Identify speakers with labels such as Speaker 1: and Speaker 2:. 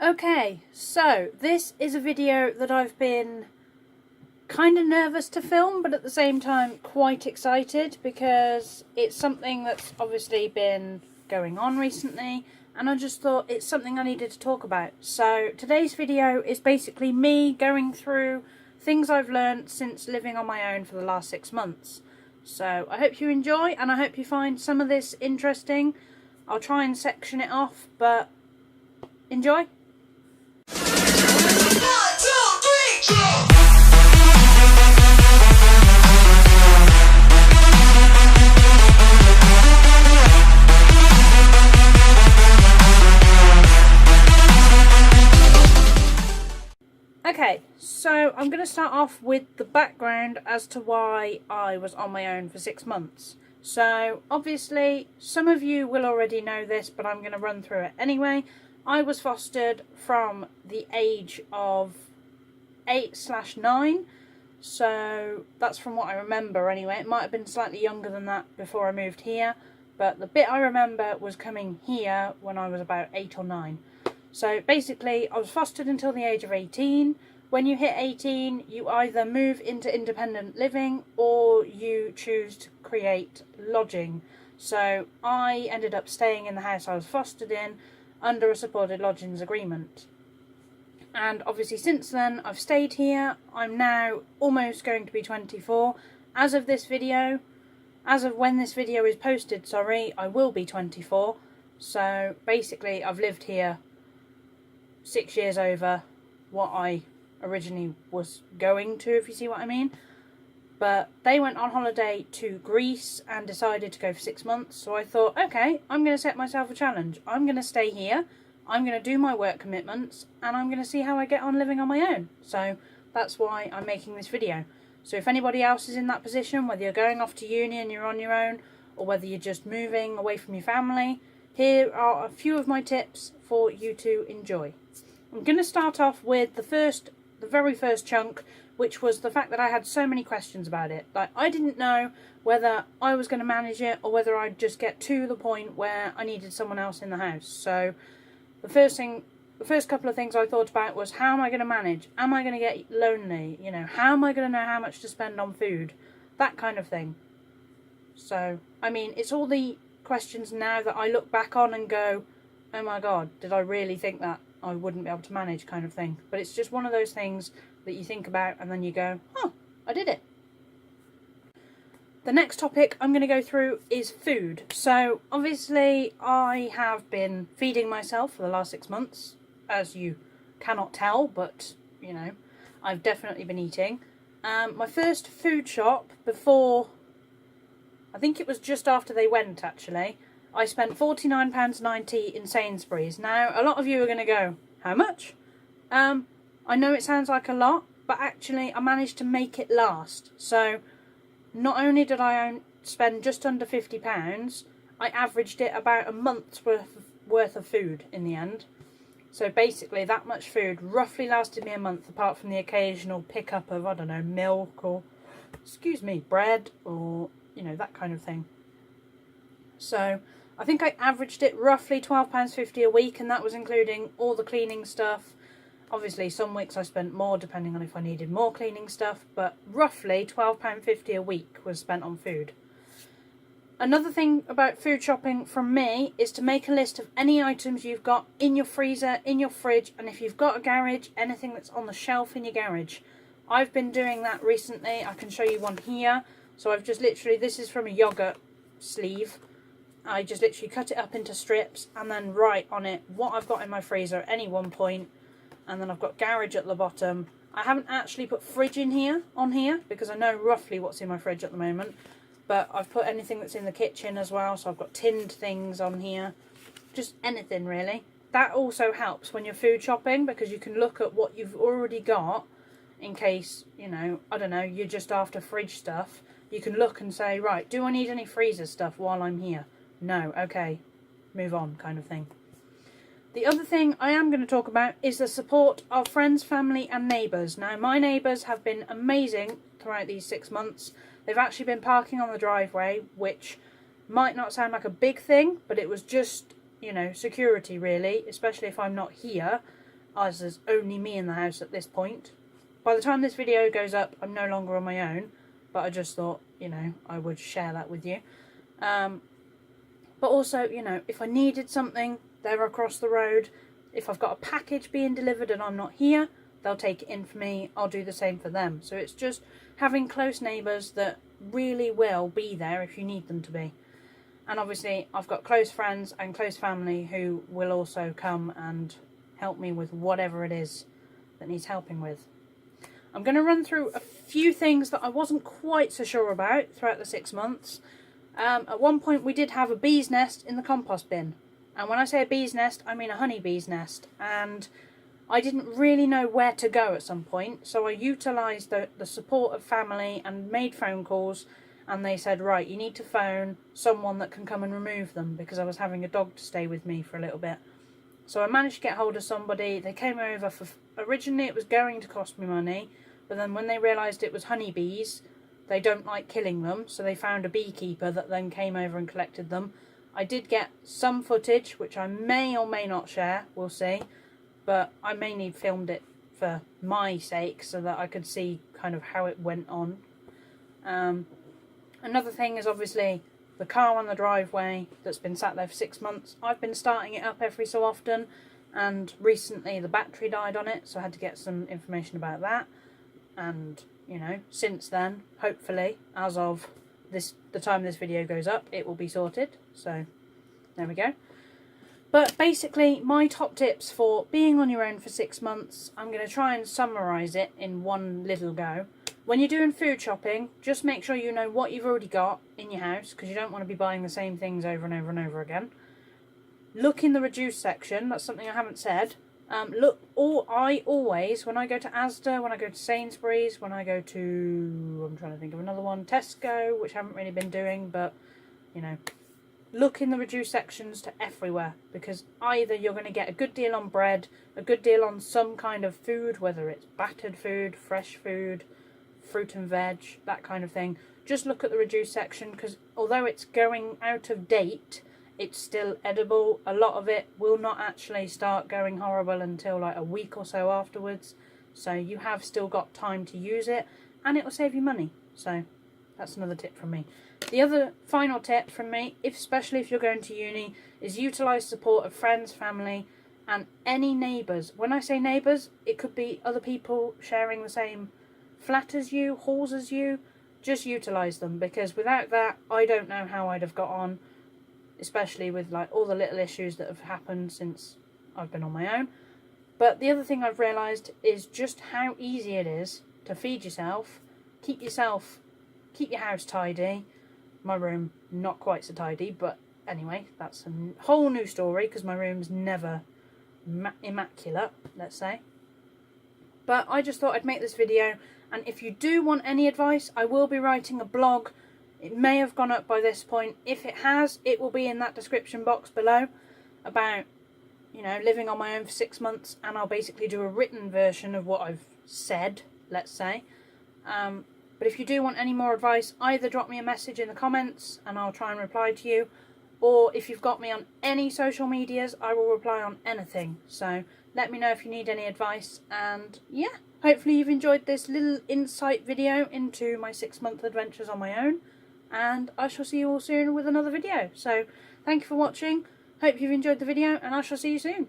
Speaker 1: Okay, so this is a video that I've been kind of nervous to film, but at the same time quite excited because it's something that's obviously been going on recently, and I just thought it's something I needed to talk about. So today's video is basically me going through things I've learned since living on my own for the last 6 months. So I hope you enjoy, and I hope you find some of this interesting. I'll try and section it off, but enjoy. Okay, so I'm going to start off with the background as to why I was on my own for 6 months. So obviously some of you will already know this, but I'm going to run through it anyway. I was fostered from the age of 8/9, so that's from what I remember anyway. It might have been slightly younger than that before I moved here, but the bit I remember was coming here when I was about 8 or 9. So basically I was fostered until the age of 18. When you hit 18, you either move into independent living or you choose to create lodging. So I ended up staying in the house I was fostered in under a supported lodgings agreement. And obviously since then I've stayed here. I'm now almost going to be 24. As of when this video is posted, I will be 24. So basically I've lived here 6 years over what I originally was going to, if you see what I mean. But they went on holiday to Greece and decided to go for 6 months, so I thought, okay, I'm going to set myself a challenge. I'm going to stay here, I'm going to do my work commitments, and I'm going to see how I get on living on my own. So that's why I'm making this video. So if anybody else is in that position, whether you're going off to uni and you're on your own, or whether you're just moving away from your family, here are a few of my tips for you to enjoy. I'm going to start off with the very first chunk, which was the fact that I had so many questions about it. Like, I didn't know whether I was going to manage it or whether I'd just get to the point where I needed someone else in the house. So the first couple of things I thought about was, how am I going to manage? Am I going to get lonely? You know, how am I going to know how much to spend on food? That kind of thing. So, I mean, it's all the questions now that I look back on and go, oh my god, did I really think that I wouldn't be able to manage, kind of thing. But it's just one of those things that you think about and then you go, oh, I did it. The next topic I'm going to go through is food. So obviously I have been feeding myself for the last 6 months, as you cannot tell, but you know, I've definitely been eating. My first food shop before, I think it was just after they went actually, I spent £49.90 in Sainsbury's. Now, a lot of you are going to go, how much? I know it sounds like a lot, but actually I managed to make it last. So, not only did I spend just under £50, I averaged it about a month's worth of food in the end. So basically that much food roughly lasted me a month, apart from the occasional pickup of, I don't know, milk or, bread or, you know, that kind of thing. So I think I averaged it roughly £12.50 a week, and that was including all the cleaning stuff. Obviously some weeks I spent more depending on if I needed more cleaning stuff, but roughly £12.50 a week was spent on food. Another thing about food shopping from me is to make a list of any items you've got in your freezer, in your fridge, and if you've got a garage, anything that's on the shelf in your garage. I've been doing that recently. I can show you one here. So I've just literally, this is from a yoghurt sleeve. I just literally cut it up into strips and then write on it what I've got in my freezer at any one point. And then I've got garage at the bottom. I haven't actually put fridge on here because I know roughly what's in my fridge at the moment. But I've put anything that's in the kitchen as well. So I've got tinned things on here. Just anything really. That also helps when you're food shopping, because you can look at what you've already got in case, you know, I don't know, you're just after fridge stuff. You can look and say, right, do I need any freezer stuff while I'm here? No, okay, move on, kind of thing. The other thing I am going to talk about is the support of friends, family and neighbours. Now, my neighbours have been amazing throughout these 6 months. They've actually been parking on the driveway, which might not sound like a big thing, but it was just, you know, security really, especially if I'm not here. as there's only me in the house at this point. By the time this video goes up, I'm no longer on my own, but I just thought, you know, I would share that with you. But also, you know, if I needed something, they're across the road. If I've got a package being delivered and I'm not here, they'll take it in for me. I'll do the same for them. So it's just having close neighbours that really will be there if you need them to be. And obviously, I've got close friends and close family who will also come and help me with whatever it is that needs helping with. I'm going to run through a few things that I wasn't quite so sure about throughout the 6 months. At one point we did have a bee's nest in the compost bin. And when I say a bee's nest, I mean a honeybee's nest. And I didn't really know where to go at some point. So I utilised the support of family and made phone calls. And they said, right, you need to phone someone that can come and remove them, because I was having a dog to stay with me for a little bit. So I managed to get hold of somebody. They came over for... Originally it was going to cost me money. But then when they realised it was honeybees, they don't like killing them, so they found a beekeeper that then came over and collected them. I did get some footage, which I may or may not share, we'll see. But I mainly filmed it for my sake, so that I could see kind of how it went on. Another thing is obviously the car on the driveway that's been sat there for 6 months. I've been starting it up every so often, and recently the battery died on it, so I had to get some information about that. And, you know, since then, hopefully, as of the time this video goes up, it will be sorted. So, there we go. But basically, my top tips for being on your own for 6 months, I'm going to try and summarise it in one little go. When you're doing food shopping, just make sure you know what you've already got in your house, because you don't want to be buying the same things over and over and over again. Look in the reduced section. That's something I haven't said. I always, when I go to Asda, when I go to Sainsbury's, when I go to, I'm trying to think of another one, Tesco, which I haven't really been doing, but, you know, look in the reduced sections to everywhere, because either you're going to get a good deal on bread, a good deal on some kind of food, whether it's battered food, fresh food, fruit and veg, that kind of thing. Just look at the reduced section, because although it's going out of date, it's still edible. A lot of it will not actually start going horrible until like a week or so afterwards. So you have still got time to use it, and it will save you money. So that's another tip from me. The other final tip from me, especially if you're going to uni, is utilise support of friends, family, and any neighbours. When I say neighbours, it could be other people sharing the same flat as you, halls as you. Just utilise them, because without that, I don't know how I'd have got on. Especially with like all the little issues that have happened since I've been on my own. But the other thing I've realised is just how easy it is to feed yourself, keep your house tidy. My room not quite so tidy, but anyway, that's a whole new story, because my room's never immaculate, let's say. But I just thought I'd make this video, and if you do want any advice, I will be writing a blog. It may have gone up by this point. If it has, it will be in that description box below, about, you know, living on my own for 6 months, and I'll basically do a written version of what I've said, let's say. But if you do want any more advice, either drop me a message in the comments and I'll try and reply to you, or if you've got me on any social medias, I will reply on anything. So let me know if you need any advice, and yeah, hopefully you've enjoyed this little insight video into my 6-month adventures on my own. And I shall see you all soon with another video. So, thank you for watching. Hope you've enjoyed the video, and I shall see you soon.